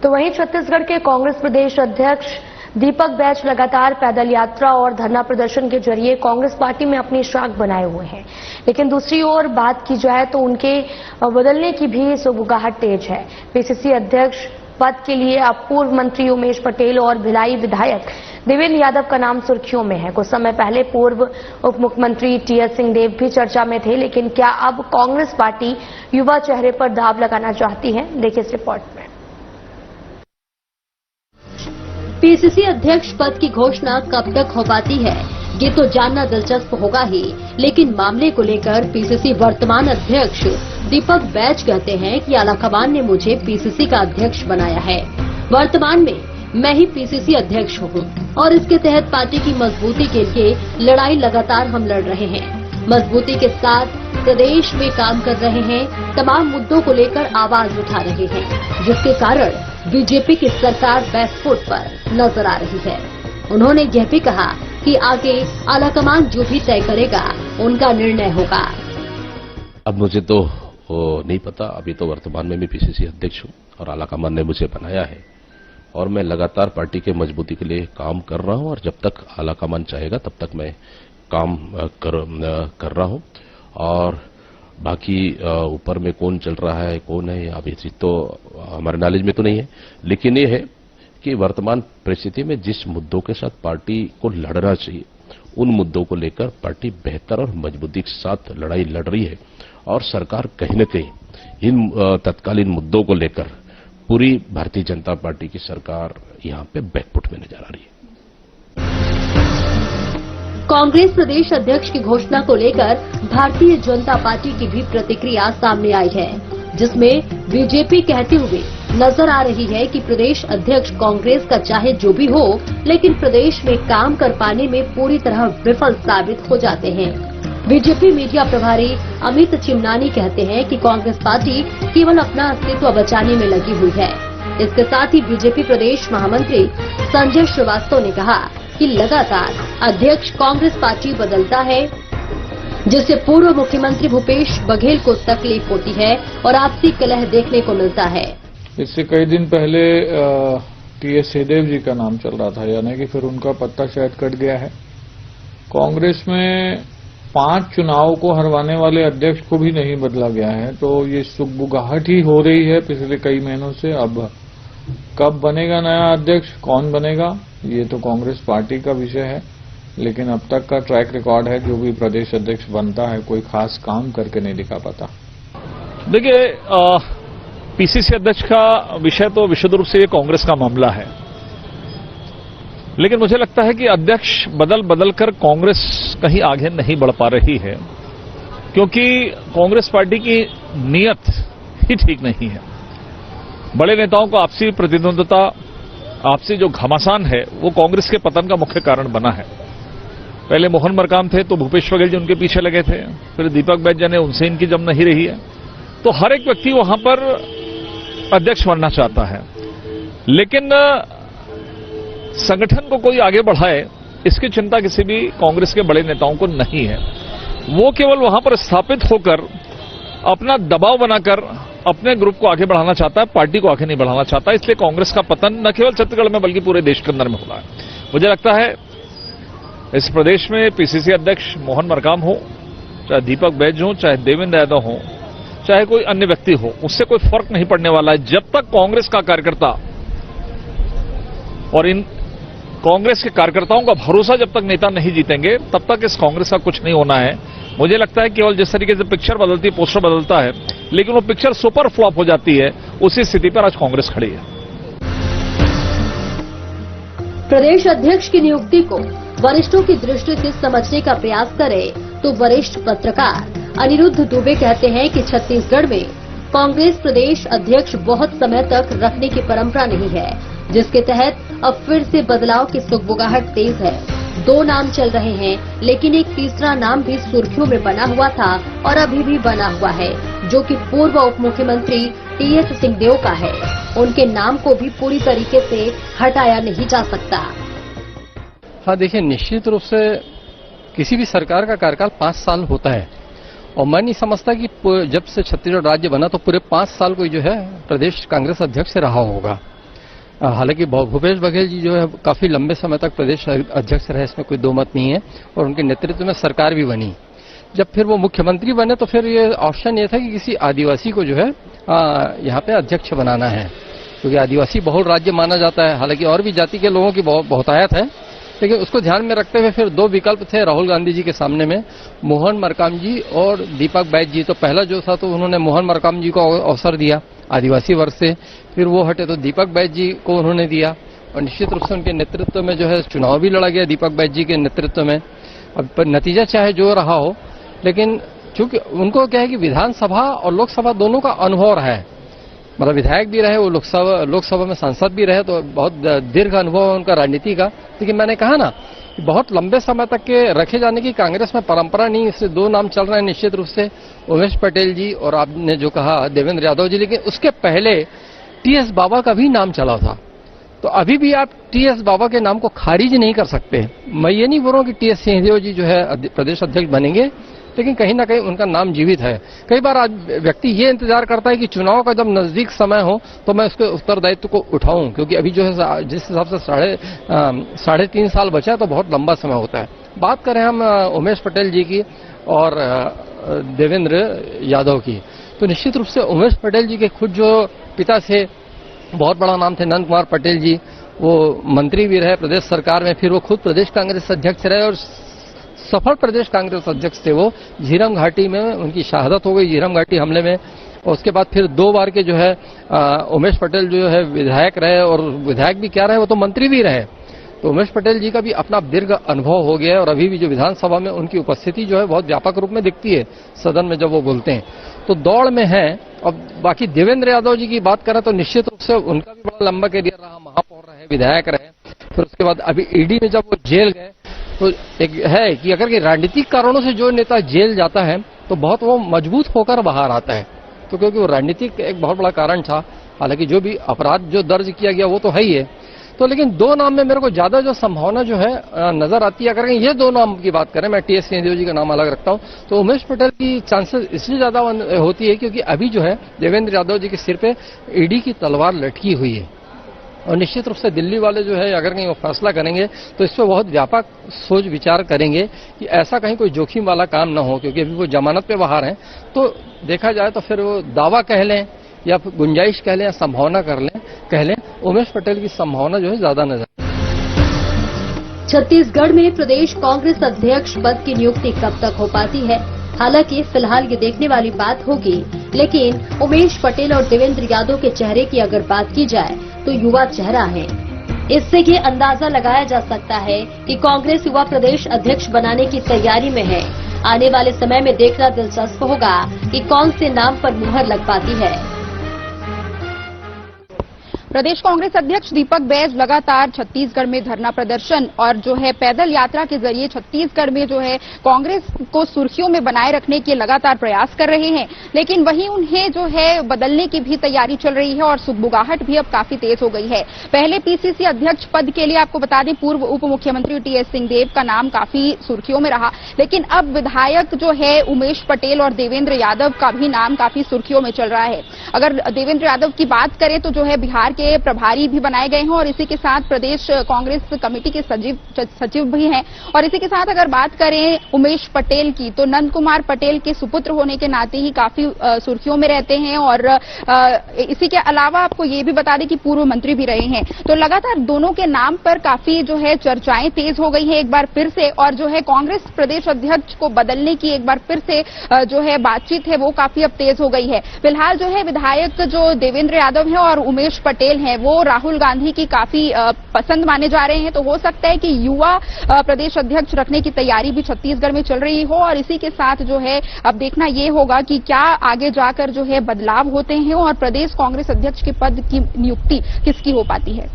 तो वहीं छत्तीसगढ़ के कांग्रेस प्रदेश अध्यक्ष दीपक बैज लगातार पैदल यात्रा और धरना प्रदर्शन के जरिए कांग्रेस पार्टी में अपनी शाख बनाए हुए हैं। लेकिन दूसरी ओर बात की जाए तो उनके बदलने की भी सुगबुगाहट तेज है। पीसीसी अध्यक्ष पद के लिए अब पूर्व मंत्री उमेश पटेल और भिलाई विधायक देवेंद्र यादव का नाम सुर्खियों में है। कुछ समय पहले पूर्व उप मुख्यमंत्री टीएस सिंहदेव भी चर्चा में थे, लेकिन क्या अब कांग्रेस पार्टी युवा चेहरे पर दांव लगाना चाहती है? देखिए इस रिपोर्ट में। पीसीसी अध्यक्ष पद की घोषणा कब तक हो पाती है, ये तो जानना दिलचस्प होगा ही। लेकिन मामले को लेकर पीसीसी वर्तमान अध्यक्ष दीपक बैज कहते हैं कि आलाकमान ने मुझे पीसीसी का अध्यक्ष बनाया है। वर्तमान में मैं ही पीसीसी अध्यक्ष हूँ और इसके तहत पार्टी की मजबूती के लिए लड़ाई लगातार हम लड़ रहे हैं। मजबूती के साथ प्रदेश में काम कर रहे हैं, तमाम मुद्दों को लेकर आवाज उठा रहे हैं, जिसके कारण बीजेपी की सरकार बैकफुट पर नजर आ रही है। उन्होंने यह भी कहा कि आगे आलाकमान जो भी तय करेगा उनका निर्णय होगा। अब मुझे तो नहीं पता, अभी तो वर्तमान में मैं पीसीसी अध्यक्ष हूं और आलाकमान ने मुझे बनाया है और मैं लगातार पार्टी के मजबूती के लिए काम कर रहा हूं और जब तक आलाकमान चाहेगा तब तक मैं काम कर रहा हूं। और बाकी ऊपर में कौन चल रहा है कौन है अभी तो हमारे नॉलेज में तो नहीं है, लेकिन ये है कि वर्तमान परिस्थिति में जिस मुद्दों के साथ पार्टी को लड़ना चाहिए उन मुद्दों को लेकर पार्टी बेहतर और मजबूती के साथ लड़ाई लड़ रही है और सरकार कहीं न कहीं इन तत्कालीन मुद्दों को लेकर पूरी भारतीय जनता पार्टी की सरकार यहां पे बैकफुट में नजर आ रही है। कांग्रेस प्रदेश अध्यक्ष की घोषणा को लेकर भारतीय जनता पार्टी की भी प्रतिक्रिया सामने आई है, जिसमें बीजेपी कहते हुए नजर आ रही है कि प्रदेश अध्यक्ष कांग्रेस का चाहे जो भी हो, लेकिन प्रदेश में काम कर पाने में पूरी तरह विफल साबित हो जाते हैं। बीजेपी मीडिया प्रभारी अमित चिमनानी कहते हैं कि कांग्रेस पार्टी केवल अपना अस्तित्व बचाने में लगी हुई है। इसके साथ ही बीजेपी प्रदेश महामंत्री संजय श्रीवास्तव ने कहा कि लगातार अध्यक्ष कांग्रेस पार्टी बदलता है, जिससे पूर्व मुख्यमंत्री भूपेश बघेल को तकलीफ होती है और आपसी कलह देखने को मिलता है। इससे कई दिन पहले टीएस सिंहदेव जी का नाम चल रहा था, यानी कि फिर उनका पत्ता शायद कट गया है। कांग्रेस में 5 चुनाव को हरवाने वाले अध्यक्ष को भी नहीं बदला गया है, तो ये सुगबुगाहट ही हो रही है पिछले कई महीनों से। अब कब बनेगा नया अध्यक्ष, कौन बनेगा, ये तो कांग्रेस पार्टी का विषय है, लेकिन अब तक का ट्रैक रिकॉर्ड है जो भी प्रदेश अध्यक्ष बनता है कोई खास काम करके नहीं दिखा पाता। देखिए, पीसीसी अध्यक्ष का विषय तो विशुद्ध रूप से ये कांग्रेस का मामला है, लेकिन मुझे लगता है कि अध्यक्ष बदल कर कांग्रेस कहीं आगे नहीं बढ़ पा रही है, क्योंकि कांग्रेस पार्टी की नीयत ही ठीक नहीं है। बड़े नेताओं को आपसी प्रतिद्वंद्विता, आपसी जो घमासान है, वो कांग्रेस के पतन का मुख्य कारण बना है। पहले मोहन मरकाम थे तो भूपेश बघेल जी उनके पीछे लगे थे, फिर दीपक बैज ने, उनसे इनकी जम नहीं रही है, तो हर एक व्यक्ति वहां पर अध्यक्ष बनना चाहता है, लेकिन संगठन को कोई आगे बढ़ाए इसकी चिंता किसी भी कांग्रेस के बड़े नेताओं को नहीं है। वो केवल वहां पर स्थापित होकर अपना दबाव बनाकर अपने ग्रुप को आगे बढ़ाना चाहता है, पार्टी को आगे नहीं बढ़ाना चाहता। इसलिए कांग्रेस का पतन न केवल छत्तीसगढ़ में बल्कि पूरे देश के अंदर में हो रहा है। मुझे लगता है इस प्रदेश में पीसीसी अध्यक्ष मोहन मरकाम हो, चाहे दीपक बैज हो, चाहे देवेंद्र यादव हो, चाहे कोई अन्य व्यक्ति हो, उससे कोई फर्क नहीं पड़ने वाला है। जब तक कांग्रेस का कार्यकर्ता और इन कांग्रेस के कार्यकर्ताओं का भरोसा जब तक नेता नहीं जीतेंगे, तब तक इस कांग्रेस का कुछ नहीं होना है। मुझे लगता है केवल जिस तरीके से पिक्चर बदलती है, पोस्टर बदलता है, लेकिन वो पिक्चर सुपर फ्लॉप हो जाती है, उसी स्थिति पर आज कांग्रेस खड़ी है। प्रदेश अध्यक्ष की नियुक्ति को वरिष्ठों की दृष्टि से समझने का प्रयास करें तो वरिष्ठ पत्रकार अनिरुद्ध दुबे कहते हैं कि छत्तीसगढ़ में कांग्रेस प्रदेश अध्यक्ष बहुत समय तक रखने की परंपरा नहीं है, जिसके तहत अब फिर से बदलाव की सुगबुगाहट तेज है। 2 नाम चल रहे हैं, लेकिन एक तीसरा नाम भी सुर्खियों में बना हुआ था और अभी भी बना हुआ है, जो कि पूर्व उप मुख्यमंत्री टीएस सिंहदेव का है। उनके नाम को भी पूरी तरीके से हटाया नहीं जा सकता। हाँ, देखिए, निश्चित रूप से किसी भी सरकार का कार्यकाल 5 साल होता है और मैं नहीं समझता कि जब से छत्तीसगढ़ राज्य बना तो पूरे 5 साल कोई जो है प्रदेश कांग्रेस अध्यक्ष रहा होगा। हालांकि भूपेश बघेल जी जो है काफी लंबे समय तक प्रदेश अध्यक्ष रहे, इसमें कोई दो मत नहीं है, और उनके नेतृत्व में सरकार भी बनी। जब फिर वो मुख्यमंत्री बने तो फिर ये ऑप्शन ये था कि किसी आदिवासी को जो है यहाँ पे अध्यक्ष बनाना है, क्योंकि आदिवासी बहुल राज्य माना जाता है। हालांकि और भी जाति के लोगों की बहुतायत है, लेकिन उसको ध्यान में रखते हुए फिर दो विकल्प थे राहुल गांधी जी के सामने में, मोहन मरकाम जी और दीपक बैज जी। तो पहला जो था तो उन्होंने मोहन मरकाम जी को अवसर दिया आदिवासी वर्ग से, फिर वो हटे तो दीपक बैज जी को उन्होंने दिया, और निश्चित रूप से उनके नेतृत्व में जो है चुनाव भी लड़ा गया दीपक बैज जी के नेतृत्व में। अब नतीजा चाहे जो रहा हो, लेकिन चूंकि उनको क्या है कि विधानसभा और लोकसभा दोनों का अनुभव रहा है, मतलब विधायक भी रहे, वो लोकसभा में सांसद भी रहे, तो बहुत दीर्घ अनुभव है उनका राजनीति का। लेकिन मैंने कहा ना कि बहुत लंबे समय तक के रखे जाने की कांग्रेस में परंपरा नहीं, इसलिए दो नाम चल रहे हैं निश्चित रूप से, उमेश पटेल जी और आपने जो कहा देवेंद्र यादव जी। लेकिन उसके पहले टीएस बाबा का भी नाम चला था, तो अभी भी आप टीएस बाबा के नाम को खारिज नहीं कर सकते। मैं ये नहीं बोल रहा हूं कि टीएस सिंहदेव जी जो है प्रदेश अध्यक्ष बनेंगे, लेकिन कहीं ना कहीं उनका नाम जीवित है। कई बार आज व्यक्ति ये इंतजार करता है कि चुनाव का जब नजदीक समय हो तो मैं उसके उत्तरदायित्व को उठाऊं, क्योंकि अभी जो है जिस हिसाब से साढ़े 3 साल बचा है तो बहुत लंबा समय होता है। बात करें हम उमेश पटेल जी की और देवेंद्र यादव की, तो निश्चित रूप से उमेश पटेल जी के खुद जो पिता थे, बहुत बड़ा नाम थे नंद कुमार पटेल जी, वो मंत्री भी रहे प्रदेश सरकार में, फिर वो खुद प्रदेश कांग्रेस अध्यक्ष रहे और सफल प्रदेश कांग्रेस अध्यक्ष थे। वो झीरम घाटी में उनकी शहादत हो गई, झीरम घाटी हमले में, और उसके बाद फिर 2 बार के जो है उमेश पटेल जो है विधायक रहे, और विधायक भी क्या रहे, वो तो मंत्री भी रहे। तो उमेश पटेल जी का भी अपना दीर्घ अनुभव हो गया है, और अभी भी जो विधानसभा में उनकी उपस्थिति जो है बहुत व्यापक रूप में दिखती है सदन में जब वो बोलते हैं, तो दौड़ में है। अब बाकी देवेंद्र यादव जी की बात करें तो निश्चित रूप से उनका भी बड़ा लंबा करियर रहा, महापौर रहे, विधायक रहे, फिर उसके बाद अभी ईडी में जब वो जेल गए, तो एक है कि अगर कि राजनीतिक कारणों से जो नेता जेल जाता है तो बहुत वो मजबूत होकर बाहर आता है, तो क्योंकि वो राजनीतिक एक बहुत बड़ा कारण था। हालांकि जो भी अपराध जो दर्ज किया गया वो तो है ही है, तो लेकिन 2 नाम में मेरे को ज्यादा जो संभावना जो है नजर आती है। अगर ये 2 नाम की बात करें, मैं टीएस सिंहदेव जी का नाम अलग रखता हूं, तो उमेश पटेल की चांसेस इसलिए ज्यादा होती है क्योंकि अभी जो है देवेंद्र यादव जी के सिर पे ईडी की तलवार लटकी हुई है, और निश्चित रूप से दिल्ली वाले जो है अगर कहीं वो फैसला करेंगे तो इस पर बहुत व्यापक सोच विचार करेंगे कि ऐसा कहीं कोई जोखिम वाला काम ना हो, क्योंकि अभी वो जमानत पे बाहर हैं। तो देखा जाए तो फिर वो दावा कह लें या फिर गुंजाइश कह लें या संभावना कह लें, उमेश पटेल की संभावना जो है ज्यादा नजर। छत्तीसगढ़ में प्रदेश कांग्रेस अध्यक्ष पद की नियुक्ति कब तक हो पाती है, हालांकि फिलहाल ये देखने वाली बात होगी, लेकिन उमेश पटेल और देवेंद्र यादव के चेहरे की अगर बात की जाए तो युवा चेहरा है। इससे ये अंदाजा लगाया जा सकता है कि कांग्रेस युवा प्रदेश अध्यक्ष बनाने की तैयारी में है। आने वाले समय में देखना दिलचस्प होगा कि कौन से नाम पर मुहर लग पाती है। प्रदेश कांग्रेस अध्यक्ष दीपक बैज लगातार छत्तीसगढ़ में धरना प्रदर्शन और जो है पैदल यात्रा के जरिए छत्तीसगढ़ में जो है कांग्रेस को सुर्खियों में बनाए रखने के लगातार प्रयास कर रहे हैं, लेकिन वहीं उन्हें जो है बदलने की भी तैयारी चल रही है और सुगबुगाहट भी अब काफी तेज हो गई है। पहले पीसीसी अध्यक्ष पद के लिए आपको बता दें पूर्व उप मुख्यमंत्री टीएस सिंहदेव का नाम काफी सुर्खियों में रहा, लेकिन अब विधायक जो है उमेश पटेल और देवेंद्र यादव का भी नाम काफी सुर्खियों में चल रहा है। अगर देवेंद्र यादव की बात करें तो जो है बिहार के प्रभारी भी बनाए गए हैं और इसी के साथ प्रदेश कांग्रेस कमेटी के सचिव भी हैं। और इसी के साथ अगर बात करें उमेश पटेल की तो नंद कुमार पटेल के सुपुत्र होने के नाते ही काफी सुर्खियों में रहते हैं, और इसी के अलावा आपको ये भी बता दें कि पूर्व मंत्री भी रहे हैं। तो लगातार दोनों के नाम पर काफी जो है चर्चाएं तेज हो गई है एक बार फिर से, और जो है कांग्रेस प्रदेश अध्यक्ष को बदलने की एक बार फिर से जो है बातचीत है वो काफी अब तेज हो गई है। फिलहाल जो है विधायक जो देवेंद्र यादव है और उमेश पटेल है वो राहुल गांधी की काफी पसंद माने जा रहे हैं, तो हो सकता है कि युवा प्रदेश अध्यक्ष रखने की तैयारी भी छत्तीसगढ़ में चल रही हो। और इसी के साथ जो है अब देखना ये होगा कि क्या आगे जाकर जो है बदलाव होते हैं और प्रदेश कांग्रेस अध्यक्ष के पद की नियुक्ति किसकी हो पाती है।